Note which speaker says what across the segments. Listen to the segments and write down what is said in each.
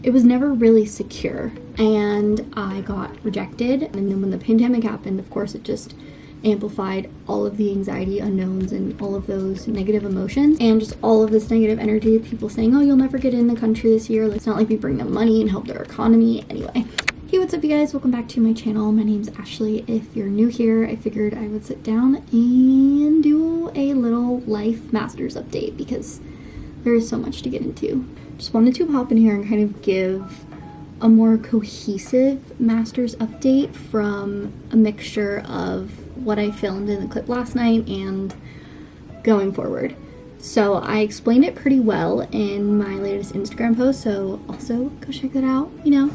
Speaker 1: it was never really secure, and I got rejected. And then when the pandemic happened, of course, it just amplified all of the anxiety unknowns and all of those negative emotions and just all of this negative energy of people saying, oh, you'll never get in the country this year. Like, it's not like we bring them money and help their economy. Anyway, hey, what's up, you guys? Welcome back to my channel. My name's Ashley. If you're new here, I figured I would sit down and do a little life master's update because there is so much to get into. Just wanted to hop in here and kind of give a more cohesive master's update from a mixture of what I filmed in the clip last night and going forward. So I explained it pretty well in my latest Instagram post, so also go check that out, you know,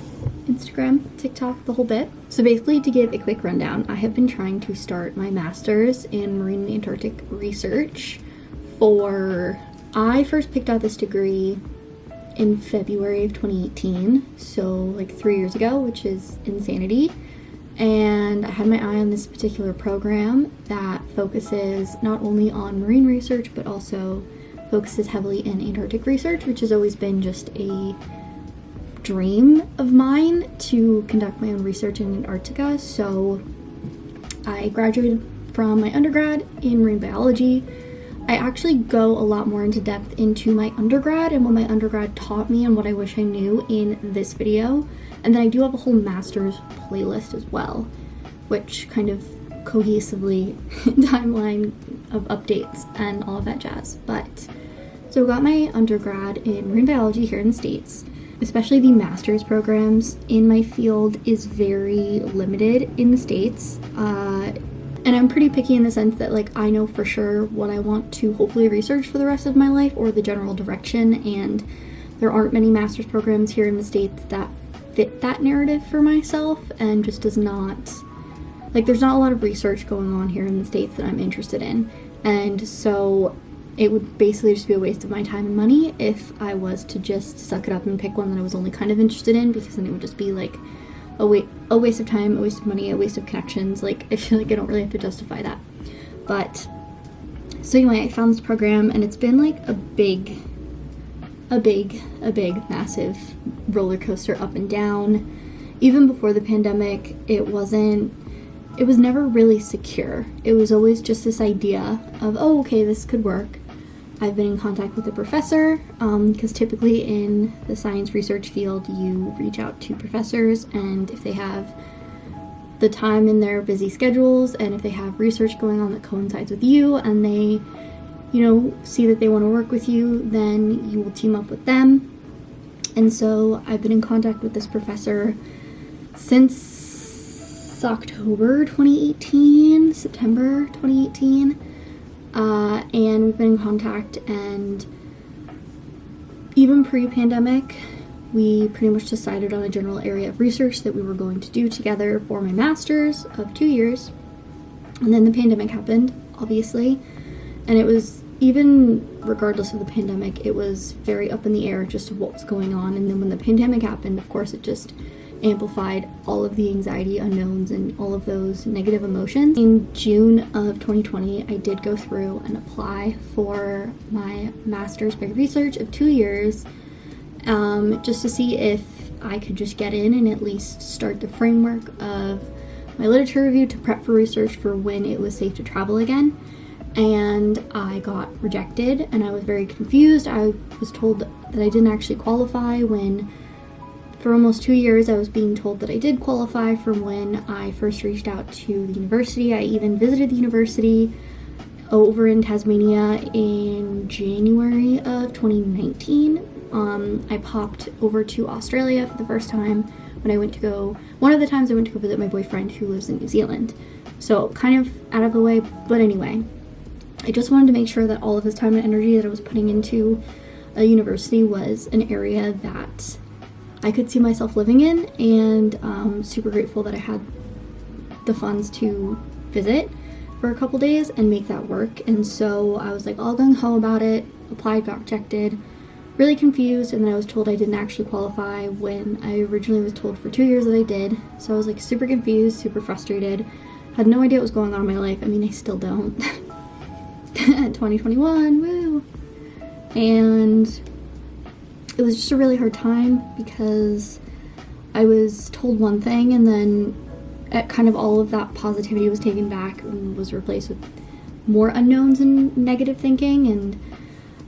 Speaker 1: Instagram, TikTok, the whole bit. So basically, to give a quick rundown, I have been trying to start my master's in marine and Antarctic research I first picked out this degree in February of 2018, so like 3 years ago, which is insanity. And I had my eye on this particular program that focuses not only on marine research, but also focuses heavily in Antarctic research, which has always been just a dream of mine to conduct my own research in Antarctica. So I graduated from my undergrad in marine biology. I actually go a lot more into depth into my undergrad and what my undergrad taught me and what I wish I knew in this video. And then I do have a whole master's playlist as well, which kind of cohesively timeline of updates and all of that jazz. But so I got my undergrad in marine biology here in the States. Especially the master's programs in my field is very limited in the States. And I'm pretty picky in the sense that, like, I know for sure what I want to hopefully research for the rest of my life or the general direction, and there aren't many master's programs here in the States that fit that narrative for myself, and just does not, like, there's not a lot of research going on here in the States that I'm interested in, and so it would basically just be a waste of my time and money if I was to just suck it up and pick one that I was only kind of interested in, because then it would just be like a waste of time, a waste of money, a waste of connections. Like, I feel like I don't really have to justify that. But so anyway, I found this program, and it's been like a big massive roller coaster up and down. Even before the pandemic, it was never really secure. It was always just this idea of, oh, okay, this could work. I've been in contact with a professor, because typically in the science research field, you reach out to professors, and if they have the time in their busy schedules, and if they have research going on that coincides with you, and they, you know, see that they want to work with you, then you will team up with them. And so I've been in contact with this professor since October 2018, September 2018. And we've been in contact, and even pre-pandemic, we pretty much decided on a general area of research that we were going to do together for my master's of 2 years. And then the pandemic happened, obviously, and it was, even regardless of the pandemic, it was very up in the air just of what was going on. And then when the pandemic happened, of course, it just amplified all of the anxiety unknowns and all of those negative emotions. In June of 2020, I did go through and apply for my master's by research of 2 years, just to see if I could just get in and at least start the framework of my literature review to prep for research for when it was safe to travel again. And I got rejected, and I was very confused. I was told that I didn't actually qualify when for almost 2 years, I was being told that I did qualify from when I first reached out to the university. I even visited the university over in Tasmania in January of 2019. I popped over to Australia for the first time when I went to go, one of the times I went to go visit my boyfriend who lives in New Zealand. So kind of out of the way, but anyway, I just wanted to make sure that all of this time and energy that I was putting into a university was an area that I could see myself living in, and super grateful that I had the funds to visit for a couple days and make that work. And so I was like all gung-ho about it, applied, got rejected, really confused, and then I was told I didn't actually qualify when I originally was told for 2 years that I did. So I was like super confused, super frustrated, had no idea what was going on in my life. I mean, I still don't. 2021, woo! And it was just a really hard time because I was told one thing and then kind of all of that positivity was taken back and was replaced with more unknowns and negative thinking. And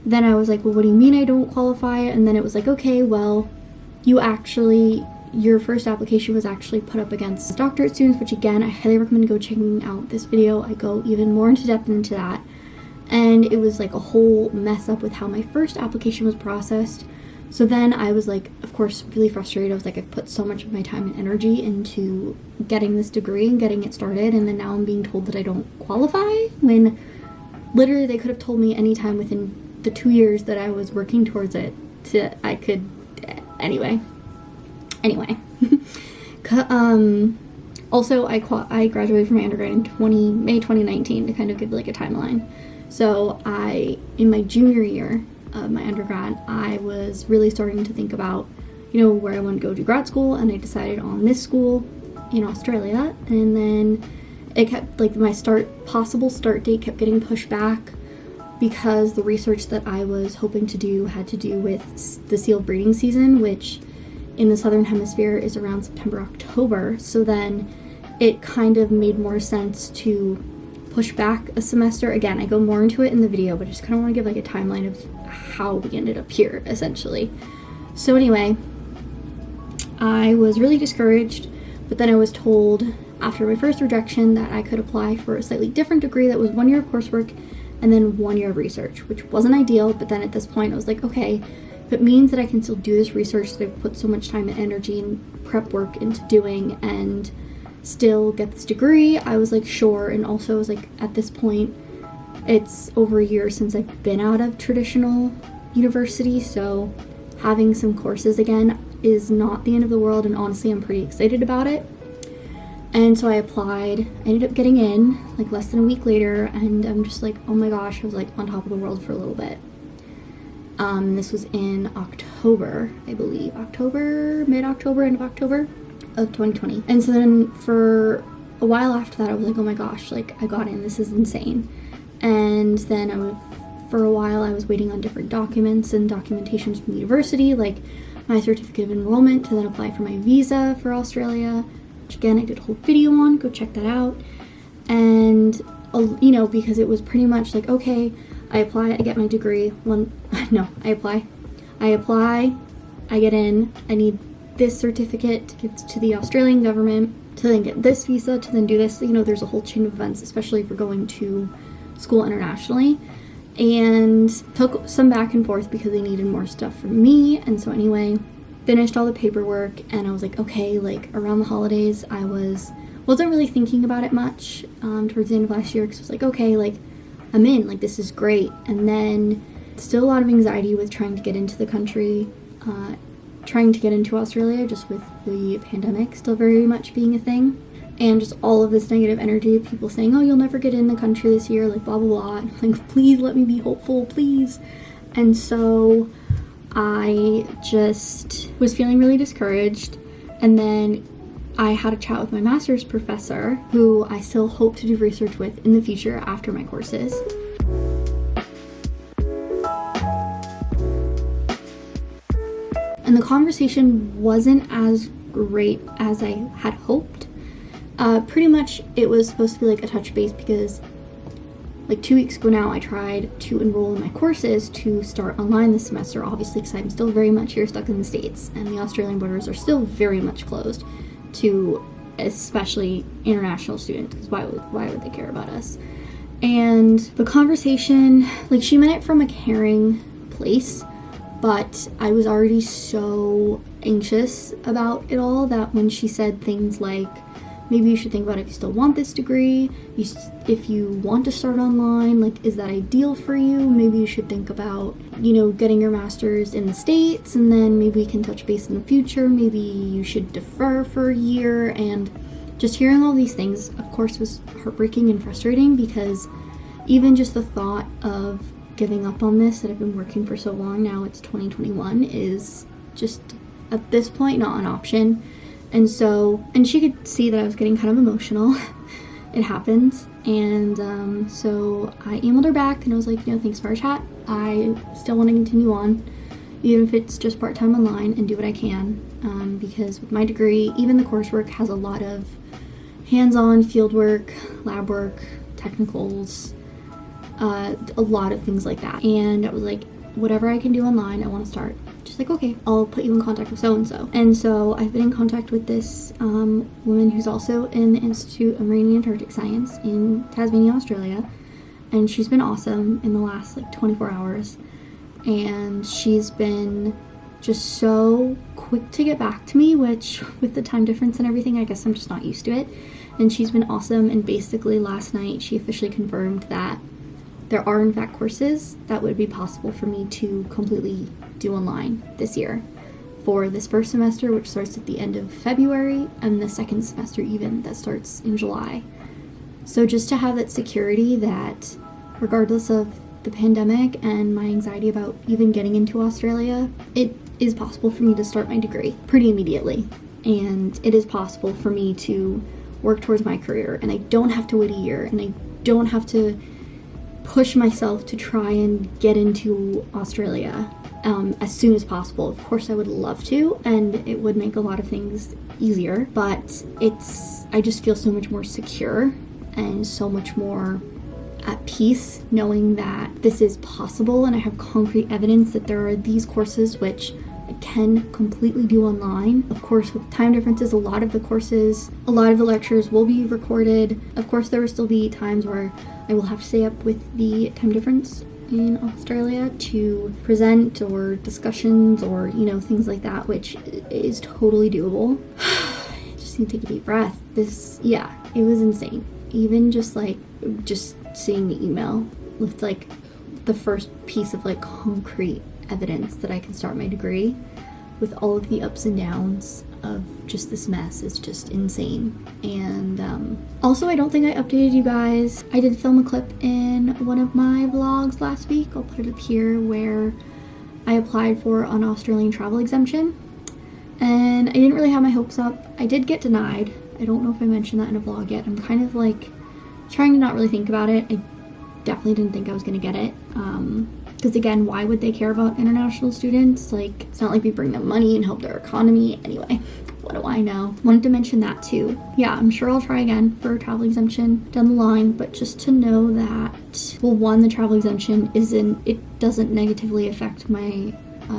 Speaker 1: then I was like, well, what do you mean I don't qualify? And then it was like, okay, well, your first application was actually put up against doctorate students, which again, I highly recommend go checking out this video. I go even more into depth into that. And it was like a whole mess up with how my first application was processed. So then I was like, of course, really frustrated. I was like, I've put so much of my time and energy into getting this degree and getting it started, and then now I'm being told that I don't qualify, when literally they could have told me anytime within the 2 years that I was working towards it anyway. Also, I graduated from my undergrad in May 2019, to kind of give like a timeline. So in my junior year of my undergrad, I was really starting to think about, where I want to go to grad school, and I decided on this school in Australia. And then it kept, like, my possible start date kept getting pushed back because the research that I was hoping to do had to do with the seal breeding season, which in the southern hemisphere is around September, October. So then it kind of made more sense to push back a semester. Again, I go more into it in the video, but I just kind of want to give like a timeline of how we ended up here, essentially. So anyway, I was really discouraged, but then I was told after my first rejection that I could apply for a slightly different degree that was 1 year of coursework and then 1 year of research, which wasn't ideal. But then at this point I was like, okay, if it means that I can still do this research that I've put so much time and energy and prep work into doing and still get this degree, I was like, sure. And also I was like, at this point, it's over a year since I've been out of traditional university, so having some courses again is not the end of the world, and honestly I'm pretty excited about it. And so I applied. I ended up getting in like less than a week later, and I'm just like, oh my gosh, I was like on top of the world for a little bit. This was in October, I believe. Mid-October, end of October of 2020. And so then for a while after that, I was like, oh my gosh, like I got in, this is insane. And then for a while I was waiting on different documents and documentations from the university, like my certificate of enrollment to then apply for my visa for Australia, which again I did a whole video on, go check that out. And because it was pretty much like, okay, I apply, I get my degree. I apply, I get in, I need this certificate to give to the Australian government, to then get this visa, to then do this. There's a whole chain of events, especially if we're going to school internationally. And took some back and forth because they needed more stuff from me. And so anyway, finished all the paperwork, and I was like, okay, like around the holidays, I wasn't really thinking about it much towards the end of last year, because I was like, okay, like I'm in, like this is great. And then still a lot of anxiety with trying to get into the country, trying to get into Australia, just with the pandemic still very much being a thing, and just all of this negative energy of people saying, oh, you'll never get in the country this year, like blah blah blah. And I'm like, please let me be hopeful, please. And so I just was feeling really discouraged. And then I had a chat with my master's professor, who I still hope to do research with in the future after my courses. And the conversation wasn't as great as I had hoped. Pretty much it was supposed to be like a touch base, because like 2 weeks ago now I tried to enroll in my courses to start online this semester, obviously because I'm still very much here stuck in the States, and the Australian borders are still very much closed to especially international students, because why would they care about us? And the conversation, like, she meant it from a caring place, but I was already so anxious about it all that when she said things like, maybe you should think about if you still want this degree, if you want to start online, like, is that ideal for you? Maybe you should think about, getting your master's in the States, and then maybe we can touch base in the future. Maybe you should defer for a year. And just hearing all these things, of course, was heartbreaking and frustrating, because even just the thought of giving up on this that I've been working for so long, now it's 2021, is just at this point not an option. And she could see that I was getting kind of emotional. It happens. And so I emailed her back and I was like, thanks for our chat. I still want to continue on. even if it's just part-time online, and do what I can, because with my degree, even the coursework has a lot of hands-on field work, lab work, technicals, a lot of things like that. And I was like, whatever I can do online, I want to start. She's like, okay, I'll put you in contact with so-and-so. And so I've been in contact with this woman who's also in the Institute of Marine and Antarctic Science in Tasmania, Australia. And she's been awesome in the last like 24 hours. And she's been just so quick to get back to me, which with the time difference and everything, I guess I'm just not used to it. And she's been awesome. And basically last night she officially confirmed that there are in fact courses that would be possible for me to completely do online this year for this first semester, which starts at the end of February, and the second semester even that starts in July. So just to have that security that regardless of the pandemic and my anxiety about even getting into Australia, it is possible for me to start my degree pretty immediately, and it is possible for me to work towards my career, and I don't have to wait a year, and I don't have to push myself to try and get into Australia as soon as possible. Of course I would love to, and it would make a lot of things easier, but I just feel so much more secure and so much more at peace knowing that this is possible, and I have concrete evidence that there are these courses which I can completely do online. Of course, with time differences, a lot of the lectures will be recorded. Of course, there will still be times where I will have to stay up with the time difference in Australia to present or discussions or, things like that, which is totally doable. Just need to take a deep breath. It was insane. Even just seeing the email with like the first piece of like concrete evidence that I can start my degree with all of the ups and downs of just this mess is just insane. And also, I don't think I updated you guys. I did film a clip in one of my vlogs last week. I'll put it up here, where I applied for an Australian travel exemption, and I didn't really have my hopes up. I did get denied. I don't know if I mentioned that in a vlog yet. I'm kind of like trying to not really think about it. I definitely didn't think I was gonna get it. Because again, why would they care about international students? Like, it's not like we bring them money and help their economy. Anyway, what do I know? Wanted to mention that too. Yeah, I'm sure I'll try again for a travel exemption down the line, but just to know that, well, one, the travel exemption it doesn't negatively affect my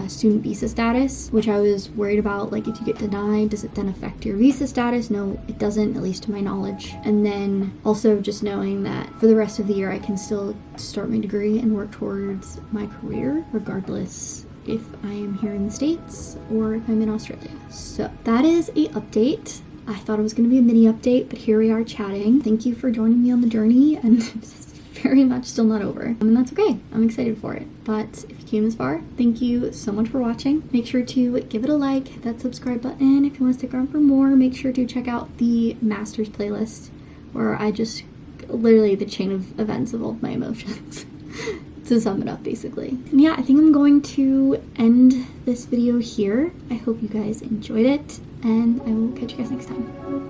Speaker 1: student visa status, which I was worried about. Like, if you get denied, does it then affect your visa status? No, it doesn't, at least to my knowledge. And then also just knowing that for the rest of the year I can still start my degree and work towards my career regardless if I am here in the States or if I'm in Australia. So that is a update. I thought it was going to be a mini update, but here we are chatting. Thank you for joining me on the journey, and it's very much still not over, and that's okay. I'm excited for it. But if you came this far, thank you so much for watching. Make sure to give it a like, hit that subscribe button. If you want to stick around for more, make sure to check out the Masters playlist, where I just literally the chain of events of all of my emotions to sum it up, basically. And yeah, I think I'm going to end this video here. I hope you guys enjoyed it, and I will catch you guys next time.